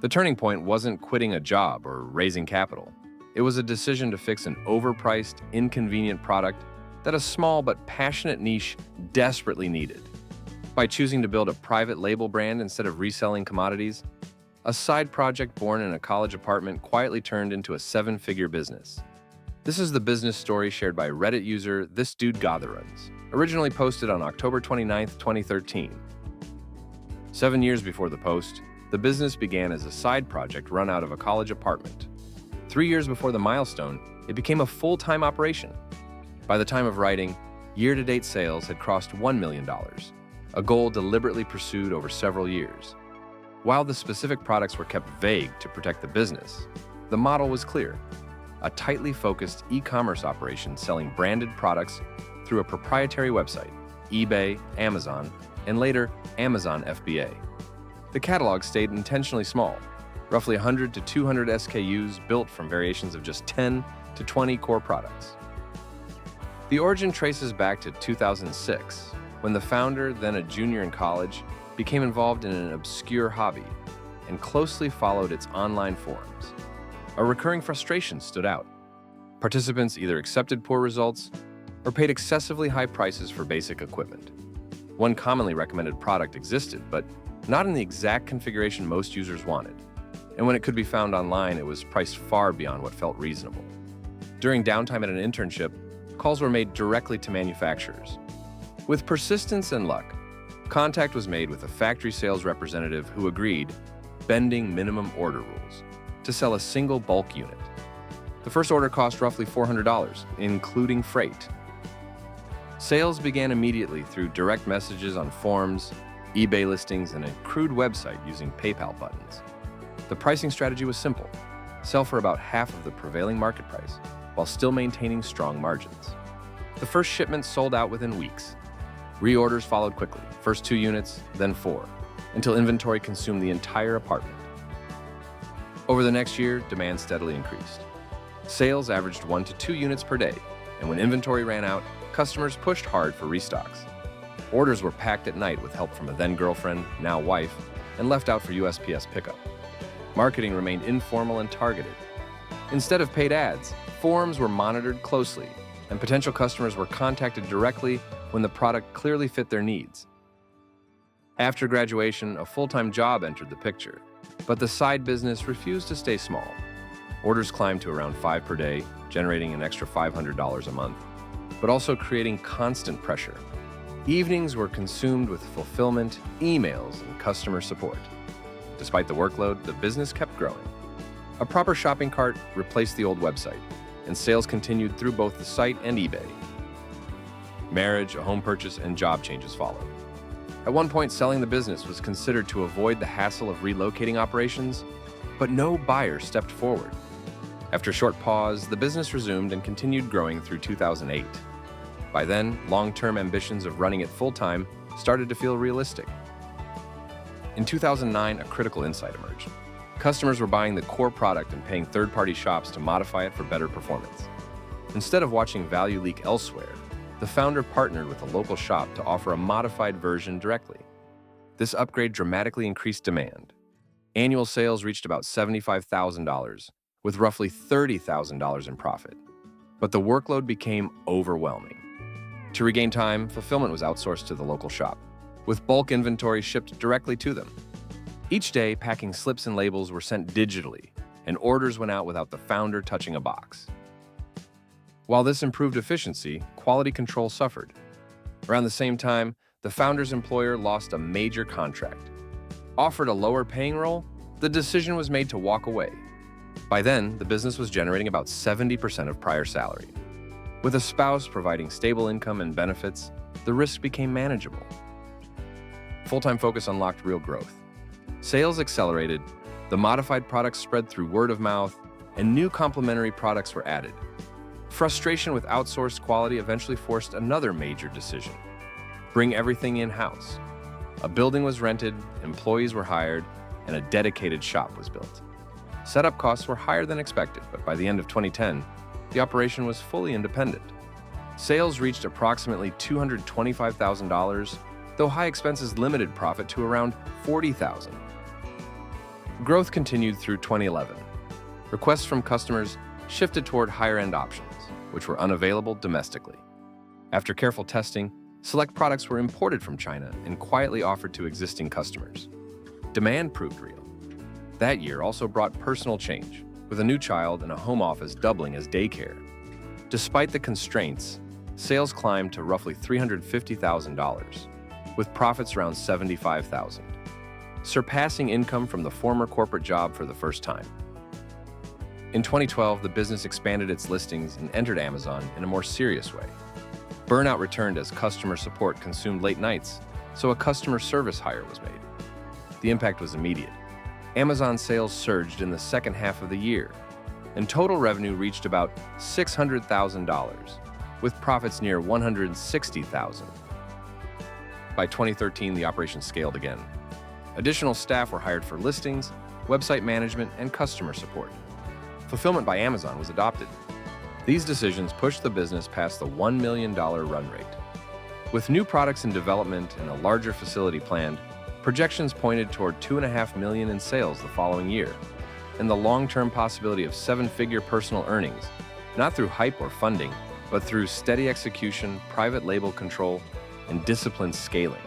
The turning point wasn't quitting a job or raising capital. It was a decision to fix an overpriced, inconvenient product that a small but passionate niche desperately needed. By choosing to build a private label brand instead of reselling commodities, a side project born in a college apartment quietly turned into a seven-figure business. This is the business story shared by Reddit user This Dude Gotharuns, originally posted on October 29, 2013. 7 years before the post, the business began as a side project run out of a college apartment. 3 years before the milestone, it became a full-time operation. By the time of writing, year-to-date sales had crossed $1 million, a goal deliberately pursued over several years. While the specific products were kept vague to protect the business, the model was clear: a tightly focused e-commerce operation selling branded products through a proprietary website, eBay, Amazon, and later Amazon FBA. The catalog stayed intentionally small, roughly 100 to 200 SKUs built from variations of just 10 to 20 core products. The origin traces back to 2006, when the founder, then a junior in college, became involved in an obscure hobby and closely followed its online forums. A recurring frustration stood out. Participants either accepted poor results or paid excessively high prices for basic equipment. One commonly recommended product existed, but not in the exact configuration most users wanted. And when it could be found online, it was priced far beyond what felt reasonable. During downtime at an internship, calls were made directly to manufacturers. With persistence and luck, contact was made with a factory sales representative who agreed, bending minimum order rules, to sell a single bulk unit. The first order cost roughly $400, including freight. Sales began immediately through direct messages on forums, eBay listings, and a crude website using PayPal buttons. The pricing strategy was simple: sell for about half of the prevailing market price, while still maintaining strong margins. The first shipment sold out within weeks. Reorders followed quickly, first 2 units, then 4, until inventory consumed the entire apartment. Over the next year, demand steadily increased. Sales averaged 1 to 2 units per day, and when inventory ran out, customers pushed hard for restocks. Orders were packed at night with help from a then-girlfriend, now wife, and left out for USPS pickup. Marketing remained informal and targeted. Instead of paid ads, forums were monitored closely, and potential customers were contacted directly when the product clearly fit their needs. After graduation, a full-time job entered the picture, but the side business refused to stay small. Orders climbed to around 5 per day, generating an extra $500 a month, but also creating constant pressure. Evenings were consumed with fulfillment, emails, and customer support. Despite the workload, the business kept growing. A proper shopping cart replaced the old website, and sales continued through both the site and eBay. Marriage, a home purchase, and job changes followed. At one point, selling the business was considered to avoid the hassle of relocating operations, but no buyer stepped forward. After a short pause, the business resumed and continued growing through 2008. By then, long-term ambitions of running it full-time started to feel realistic. In 2009, a critical insight emerged. Customers were buying the core product and paying third-party shops to modify it for better performance. Instead of watching value leak elsewhere, the founder partnered with a local shop to offer a modified version directly. This upgrade dramatically increased demand. Annual sales reached about $75,000, with roughly $30,000 in profit. But the workload became overwhelming. To regain time, fulfillment was outsourced to the local shop, with bulk inventory shipped directly to them. Each day, packing slips and labels were sent digitally, and orders went out without the founder touching a box. While this improved efficiency, quality control suffered. Around the same time, the founder's employer lost a major contract. Offered a lower paying role, the decision was made to walk away. By then, the business was generating about 70% of prior salary. With a spouse providing stable income and benefits, the risk became manageable. Full-time focus unlocked real growth. Sales accelerated, the modified products spread through word of mouth, and new complementary products were added. Frustration with outsourced quality eventually forced another major decision: bring everything in-house. A building was rented, employees were hired, and a dedicated shop was built. Setup costs were higher than expected, but by the end of 2010, the operation was fully independent. Sales reached approximately $225,000, though high expenses limited profit to around $40,000. Growth continued through 2011. Requests from customers shifted toward higher-end options, which were unavailable domestically. After careful testing, select products were imported from China and quietly offered to existing customers. Demand proved real. That year also brought personal change, with a new child and a home office doubling as daycare. Despite the constraints, sales climbed to roughly $350,000, with profits around $75,000, surpassing income from the former corporate job for the first time. In 2012, the business expanded its listings and entered Amazon in a more serious way. Burnout returned as customer support consumed late nights, so a customer service hire was made. The impact was immediate. Amazon sales surged in the second half of the year, and total revenue reached about $600,000, with profits near $160,000. By 2013, the operation scaled again. Additional staff were hired for listings, website management, and customer support. Fulfillment by Amazon was adopted. These decisions pushed the business past the $1 million run rate. With new products in development and a larger facility planned, projections pointed toward $2.5 million in sales the following year, and the long-term possibility of seven-figure personal earnings, not through hype or funding, but through steady execution, private label control, and disciplined scaling.